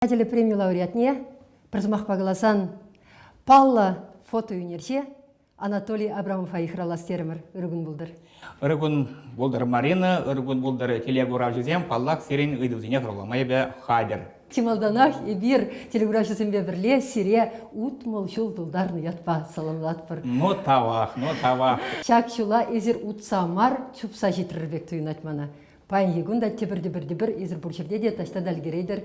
Премию лауреатне призмах пагаласан Палла фото юнерче Анатолий Абрамов айхралас терімір үрігін бұлдыр. Үрігін бұлдыр Марина, үрігін бұлдыр телегурав жүзем, Паллак серен үйдізіне құрыламай бе хадер. Чималданах и бир телегурав жүзембе бірле сире ут молчул бұлдарны ятпа саламлат бір. Но тавах. Чак шула ezir ут самар чупса жетірірбек түйін айтмана. Пайын егін да тебір ezir бұршырде де ташта дәлгерейдір.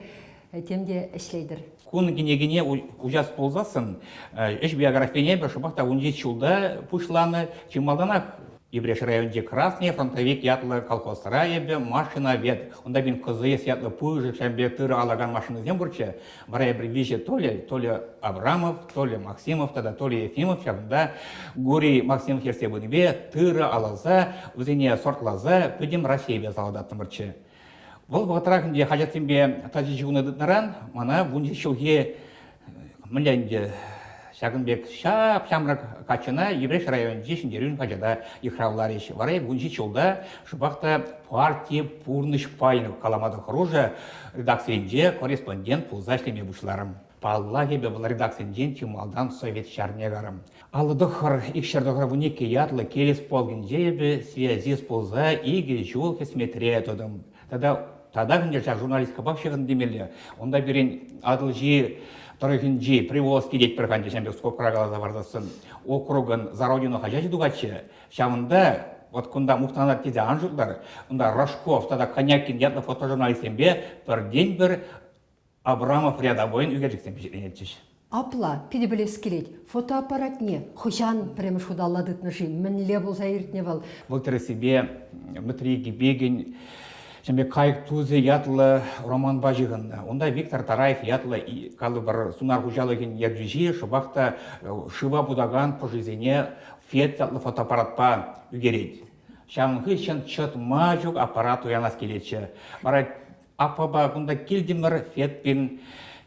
Темде ішлейдір. Күн генегіне ұжас болзасын, үш биографияне бір шыбақта 17 жылда пұшланы Чималданақ Ибреш районде Красный фронтовик ятлы колхозра ебе машина вет. Онда бин кызы ятлы пұжы шәмбе түрі алаган машина зем бұрчы. Барай бір виже то ли Абрамов, то ли Максимов, то ли Ефимов. Шабында Гурий Максимов ерсе бұныбе түрі алаза, өзіне сортлаза, пөдем Россия саладаттым бұрчы. Бұл бұғытырағынде қажеттенбе тәжі жүгіні дұтнаран, мана бұншы шылге мүлінде шағынбек шап-шамрак качына Ибреш районде шындерін қажада иқраулар еші. Варай бұншы шылда шыбақта партия пурныш пайны каламады құружа редакциянде корреспондент пулза ішлеме бұшыларым. Палла кебе бұл редакциянде Чималдан совет шарне гарым. Алыдықыр икшердіғыр бұнеке ятлы келес полгінде ебе связи с пулза иге жол кесметре тұдым. Тада күнде журналистка бақшығын демелі. Онда берен адылжи, тұрығынжи, привозки дет бір қанды жәмбек скоп қарағалаза вардасын. Округын за родину қажа жидуғачы. Шамында, вот күнда мұқтанат тезе анжылдар, онда Рожков, тада Конякин ятлы фотожурналистенбе бір ден бір Абрамов рядовойын үгержіксен пешіренетчіш. Апла, пиде білес келет, фотоаппарат не, хұшан преміш худалладытнышы, мінле болса ертіне бол. Бұл түрі себе мүтрегі беген, Шамбе кайык тузе ятлы Роман Бажығын. Онда Виктор Тараев ятлы калы бір сунар хужалығын ержижи, шыбақта шыва будаган пожизене фет ятлы фотоаппаратпа үгерет. Шамғы шын чытма жүк аппарат уянас келетші. Барай апаба бұнда келдімір фет пен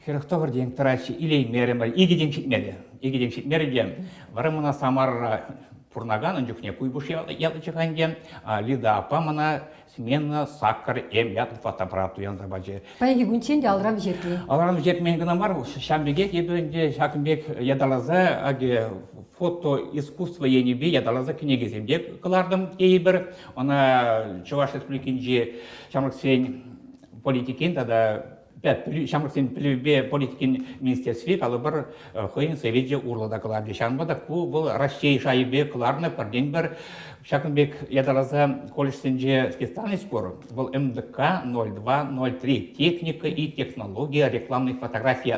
херықтығыр ден тұрачы илеймерімір, игеден шетмері дем. Бары мұна самар пурнаган, үндікне куйбуш ятлы чықанген, лида апа мұна смена саккар ятлы фотоаппарату янза бажы. Пайги гүнчен де алрам жерге? Алрам жермен гына бар, Шамбеге ебінде Шакымбек ядалаза фото искусство енебе ядалаза кенегеземде кылардым кейбір. Она Чуваш республикинже Шамрыксен политикин, тада Шамрыксен плюбе политикин министерстве калы бір хойын советже урлада кыларды. Шамбада бұл Россия шайбе кыларны бірден бір Шакымбек ядалаза колледжсенже специальный скор. Бұл МДК 0203 техника и технология рекламных фотографий.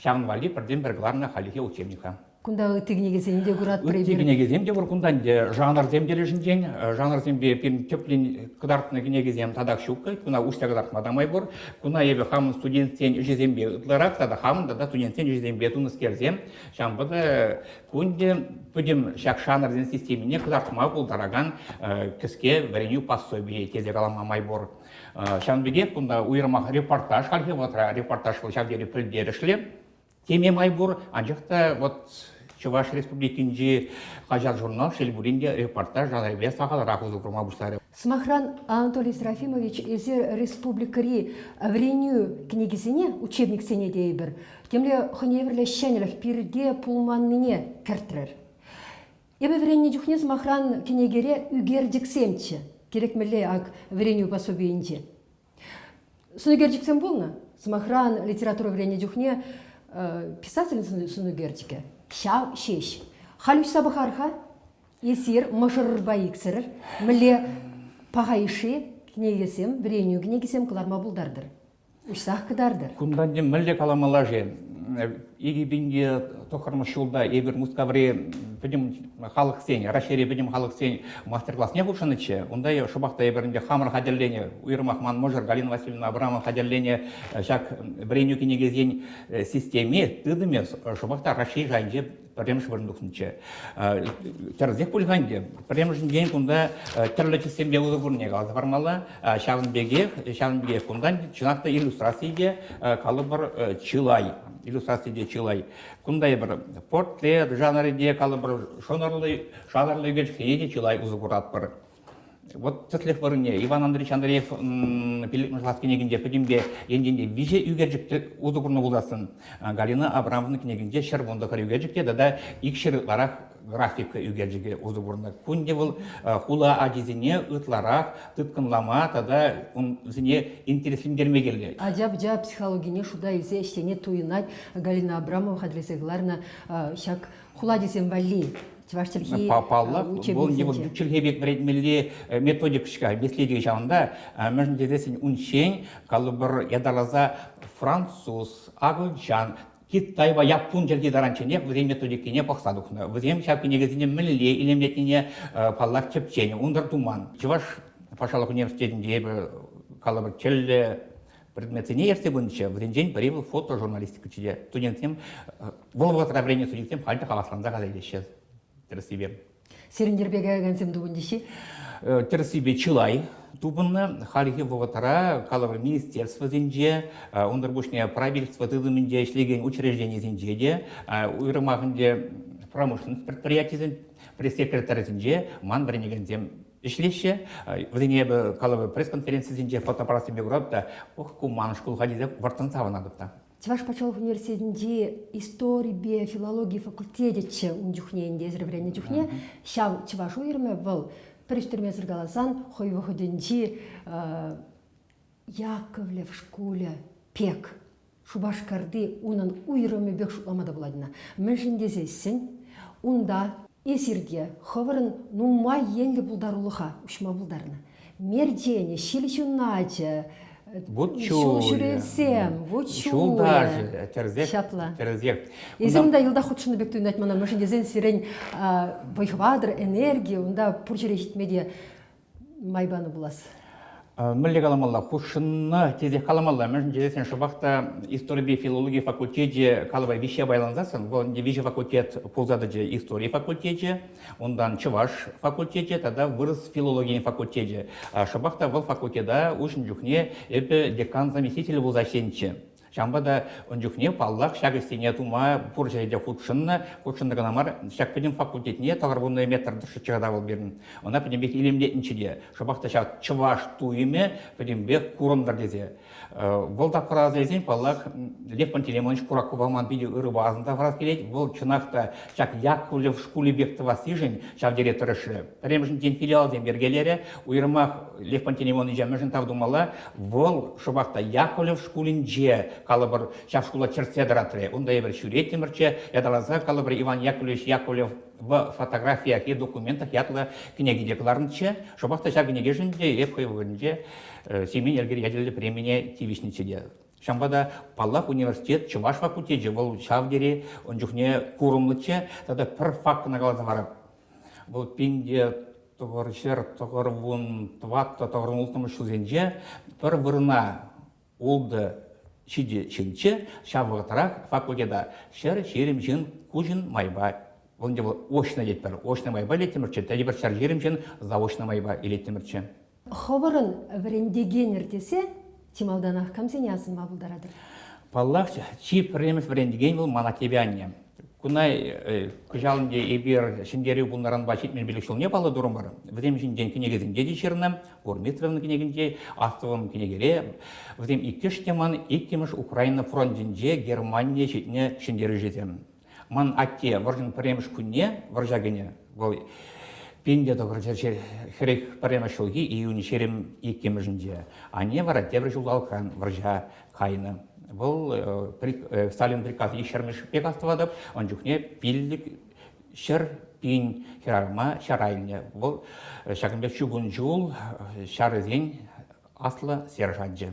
Шамбали бірден бір кыларны халихе учебника. Күндағы тігінеге земде көрат біребір? Тігінеге земде бір күндан жанр земделі жінден, жанр земде пен теплин кыдартына кінеге зем тадақ шуқы, күна ұшта кыдартына адамай бұр, күна ебі хамын студентсен жезембе ұтларақ, тада хамын да студентсен жезембе тұныс керзем, шамбыды күнде бүдім шақ жанр системіне кыдартыма бұлдараған кіске вареню пособие тезе қаламамай бұр. Шамбеге күнда ұйырмақ репортаж, халхе отра репортаж бұл шавдері пілдерішлі, теме май бұр, анжықта Чуваш республикинже қажар журнал шелбуринде репортаж жанайбе сағал рақызу құрма бұштары. Смахран Анатолий Серафимович езер республикари вреню книгисіне учебник сене дейбір. Темле хыневерлі шәнелік пирге пулманныне кәрттірер. Ебі вренне жүхне Смахран книгере үгердіксемчі. Керекмелі ақ вреню пособейінче. Сунугердіксем болна? Смахран литература вренне жүхне писатель сунугердіке. Шау шеш. Халюш сабахарха, есер машырырба ексірір, мүле пағайшы кнегесем, біреню кнегесем қыларма бұлдардыр. Үшсақ кыдардыр. Күндан дем мүлде каламала же. Еге бенге тоқырмы шулда ебір мұскавре білім халық сен, рашери білім халық сен мастер-класс не бұлшынычы. Ондай шубақта ебірінде хамыр қадерлене, Уйырмахман Можыр, Галина Васильевна Абрамова қадерлене жак біреню кенегезен системе тыдыме шубақта рашери жайынже премш вырындықсынчы. Терзек пульганде, премш ден күнда тірлі системге ұзы бұрне қалды бармалы. Шағынбеге күндан чынақта иллюстрацияде қалы бір чылай. Иллюстрацияде чылай. Күндай бір портрет жанрыде қалы бір шонарлы үгелшкеде чылай ұзы бұрат бір. Вот цеслих варыне Иван Андреевич Андреев пилик мышлас кенегинде педимбе енденде виже үгержикте узугурну буласын. Галина Абрамовна кенегинде шервонда кар үгержикте да икширытларах графика үгержиге узугурна. Кунде был хула ажизине ытларах тыткынлама тада зине интереслиндерме келди. Ажап психологине шуда изе иштене туйнать Галина Абрамова хадресегларна шак хула десем вали. Папаллах, бұл не бұл бүкчілгебек біредмелі методикшіға беследегі жағында, мәжін дедесін үншен, қалы бір ядалаза француз, ағылжан, Китай ва Япон жерге даранчене візем методикіне пақсадықны. Візем шапкенегізіне мүлі илемлетіне паллақ чепчені, ондар туман. Чываш Пашалық университетінде қалы бір челі предметіне ерсе бұнша, візенжен бірі бұл фотожурналистика чеде. Студентім, бұл вғатыраврение студентім қалды қаласланда қазайдеші. Серендербеге агансем дубындиши? Терсибе Чилай тубынны, халихи вогатара, калавр министерство зинже, ондарбушне правительство тылымынде ишлеген учреждение зинжеде, уйрымағынде промышленность предприятий пресс-секретарь зинже, ман бірінегензем ишлеше, вдене калавр пресс-конференция зинже фотоаппарат себе грабда, ох, куман школ ходизе вартанцаванадыпта. Чуваш Пачалов университетінде история, филология факультетече ундюхненде зребрене дюхне, шав Чуваш уйрме был перестурмезер галасан, хой выходенде Яковлев в школе пек. Шубаш карды унан уйрме бек шутламада буладина. Меншінде зесін, унда эсирде ховарын нумай енлі булдарулыха, ушма булдарына. Мердене, шилищуначе, Вот шуресем, вот даже терзек. Изимда йылда худшыны бек туйнать мана машинде зен сирень бойхвадр энергия, унда пурчерешит медиа майбаны булас. Мүлі қаламалла, хушынны тезе қаламалла, мәжін жезесен шыбақта история филология факультете қалыбай вище байланзасын, бұл вище факультет пулзады же история факультете, ондан Чуваш факультете, тада вырыс филология факультете. Шыбақта бұл факультеда үшін жүхне әпі декан заместитель бұлзашенче. Шамбада онжухне паллах шагыстене тума пуржайда худшынны ғанамар шакпеден факультетіне тағырбунны метрді шычығада бол берін. Она педембек илемдетіншіде. Шабақта шақ Чуваш туйме педембек курындар дезе. Бұл тақыразы езен паллах Лев Пантелеймонович Куракубаман биде ұры базында фраз келет. Бұл чынақта шақ Яковлев шкулі бекті васижын шақ директорышы. Пәремжін ден филиал ден бергелері уйрымақ Лев Пантелеймонович жәмежін тавдумала. Бұл шабақта Яковлев шкулін же калыбыр шашкула черседратре, онда ебір шүретімірче, ядалаза калыбыр Иван Яковлевич Яковлев в фотографиях и документах ятлы княгидекларынче, шобақта жа княгежінде, епхой вғынже, семен елгер яділі премине тивишничеде. Шамбада Паллах университет, Чуваш факультет, бұл шавдері, он жүхне курымлыче, тада пір факына қалазы барып. Бұл пинде тұғыр жер, тұғыр вұн, тватта, тұғырын ұлтымы шузенже, пір вырына олды шиде чинче, шавығытырақ факультеда шер шерім жын кужын майба. Бұл очно детпер, очно майба летімірче, тәді бір шер жерім жын заочно майба елетімірче. Ховарын врендеген ертесе, Тималданах камсенясын мабылдарадыр? Паллах чип ремес врендеген бұл манатебянне. Кунай күжалынде ебір шындері бұлнаран бачит мен білік шыл не балы дұрым бар. Візем жінден кенегізінде де шерінім, Гурмитровны кенегінде, Астывым кенегере. Візем иккеш теман, иккеміш Украина фронтінде Германия жетіне шындері жетем. Ман атте варжын премеш күнне, варжагене. Бұл пенде доғыр херек премеш шылғы июни шерім иккемішінде. Ане вара тебір жыл алқан варжа қайны. Бұл Сталин приказ ешермеш пек астывадып, он жүхне пилдік шер пин херарма шарайне. Бұл шақынбек шүгін жыл шарызен аслы сержанжы.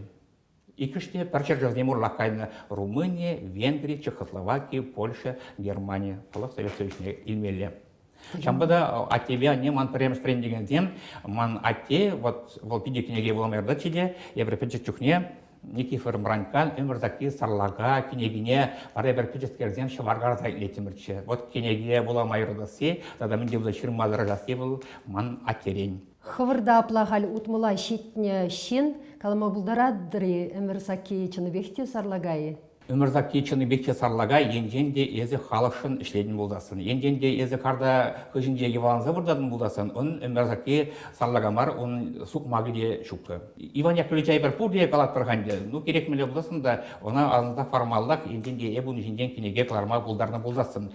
Икіште пәрчер жаздемур лақайны Румыния, Венгрия, Чехословакия, Польша, Германия. Бұл Совет Союзіне илмелі. Шамбада аттебе не ман премеш френдеген зем, ман атте, вот пиде кенеге болам ердачеде, европейчек чухне, Никифор Мранкан, өмірзаки сарлага, кенегіне, бары бір пүческерден шыварғар зайлетімірчі. Вот кенеге болам айырдасы, тада менде бұл шырмадыр жасы бұл ман аттерен. Хывырда аплағал утмыла шетіне шен, калама бұлдарадыры өмірзаки чыныбекте сарлагайы. Өмірзақ кетшіні бекче сарлага енжен де езі халықшын ішледін болдасын. Енжен де езі қарда көжінде еваланза бұрдадын болдасын. Он өмірзақке сарлагамар, он суқ мағы де шуқты. Иван Яковлевич айбар пұр де қалат бірғанды. Ну керек меле болдасын да, она азында формаллақ енжен де ебун женден кенеге қыларма болдарына болдасын.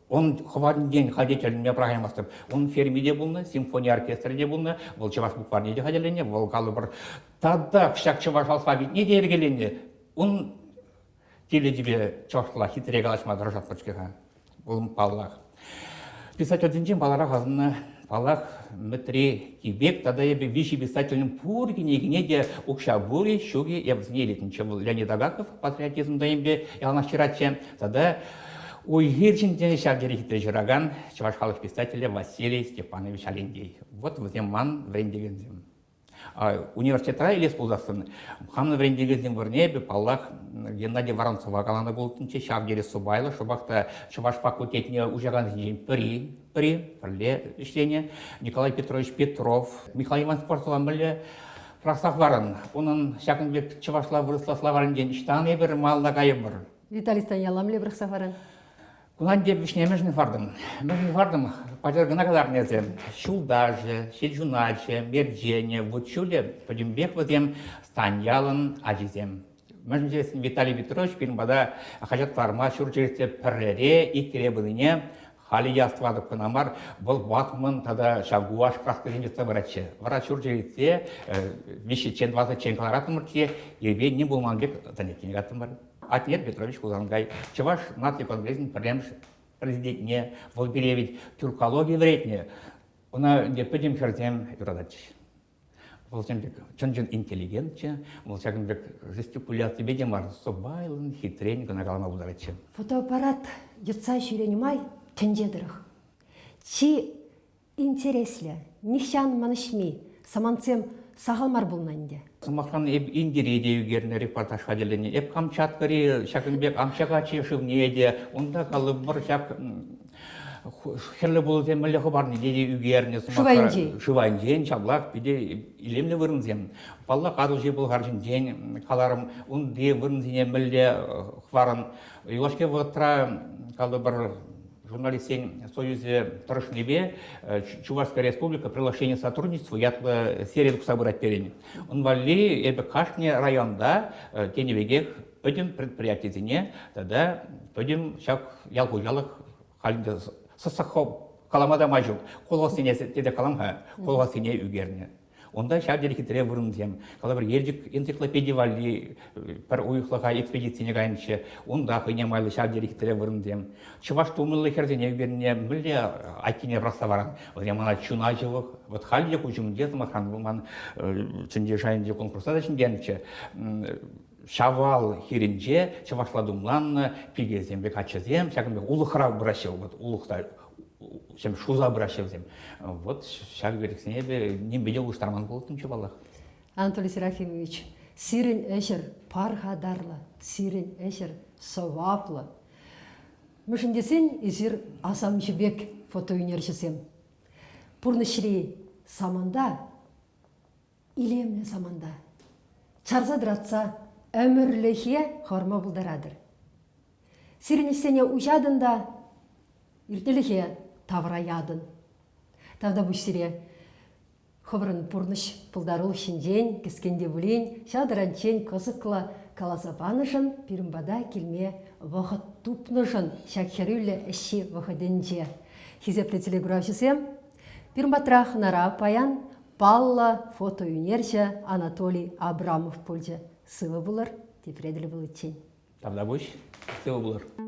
Он хвалин день ходить меня программастып. Он фермиде булны, симфония оркестриде булны, был чеваш букварне де ходилене, был калыбыр. Тогда всяк чеваш алфавит не дергелене. Он теле тебе чошла хитре галашма дрожат почкега. Был паллах. Писать один день балара газны паллах метре кибек, тогда я бы вещи писательным пурги негнеде укша бури шуги я взнелитн, чем Леонид Агаков патриотизм даимбе я нашираче. Тогда Уйгирчинден шагерихте жираган чуваш халық писателя Василий Степанович Алендей. Вот вземан врендегензем. Университетра илес болдасын. Хамны врендегензем вырнебе паллах Геннадий Воронцова каланы болтынче шагери субайлы шубақта чуваш факультетіне ужаган зинжен пірле іштене Николай Петрович Петров, Михаил Иван Спортова мүлі прақсақ барын. Оның шакынбек чувашла вырысла варын ден іштан ебір малда кайыбыр. Виталий Станьялам ли сафаран? Кунан деп вишнемежный фардым. Межный фардым подергана кадарнезе. Шулдаже, седжуначе, мерджене, вучуле, подимбек вазем, станьялын ажизем. Межнежесін Виталий Петрович пирмбада хажат фарма шурчересте пірлере и керебылыне хали яствадық пынамар бұл батмын тада шагуаш краскаженеста враче. Врач шурчересте виши чен 20 чен каларатым мұртсе, еве не болманбек танеткен гаттым бар. Атнер Петрович Кузангай, чеваш нации конгрессин президентне, волберевить тюркология вредне. Она не пойдем хертем юрадач. Волчанбек, чонжен интеллигентче, волчанбек жестикуляции бедемар, собайлын, хитренько на голова удараче. Фотоаппарат ютса шүренімай тенжедіріх. Чи интереслі, нишан манышми, саманцем сағалмар болнанде. Самахан индиреде үгеріне репортаж хаделене. Эп Камчаткари, Шакынбек Амчагачи шывнеде, онда қалып бір шак херлі болызем мүлі қыбарны деде үгеріне. Шывайнжен, чаблақ, биде илемлі вырынзем. Балла қадыл же бұл ғаржын қаларым, онде вырынзене мүлі қварын. Илашке вғытра қалы бір журналистен Союзе Тұрышнебе, Чувашская республика, приглашение сотрудничества, ятлы сериялық собырать перен. Он вали эбе Кашне районда, теневегех, пойдем предприятие, тогда пойдем шак ялгу-ялых халинде сысыққа каламада мажу, қолғасыне теде каламға, қолғасыне үгеріне. Онда шабдері хитре вырынзем. Кала бір елжік энциклопедия вали, бір уйықлыға экспедицияне ғайыншы, онда қыне майлы шабдері хитре вырынзем. Чываш тумылы херзене үгеріне мүлде айткене браса баран. Өзем ана чуна жылық, вот халде күжімде зымахан бұлман чынде жайынде конкурсада чынденші. Шавал херінже, чывашладумлан пигезембек ачызем, шакынбек улықыра бұрашыл, улықта чем шуза брашевзем. Вот шаг верексіне бе не бедел уштарман болтым чубалах. Анатолий Серафимович, сирен эшер пархадарлы, сирен эшер соваплы. Мышындесен изир асамчыбек фотоөнершісем. Пурнышри саманда, илемлі саманда. Чарзадыратса өмірліхе хорма бұлдарадыр. Сиренесене ужадында иртелихе тавра ядын. Тавда бұшсире хобырын пурныш пылдарыл шинжен, кескенде бұлен, шадыранчен косықла каласапанышын, пирімбада келме вақыт тупнышын, шакхерюлі әші вақыденже. Хизеплі телеграфшысем, пирімбатрах нара паян, Палла фотоөнерші Анатолий Абрамов пөлже. Сывы бұлыр, тепреділі бұл үтчен. Тавда бұш, сывы бұлыр.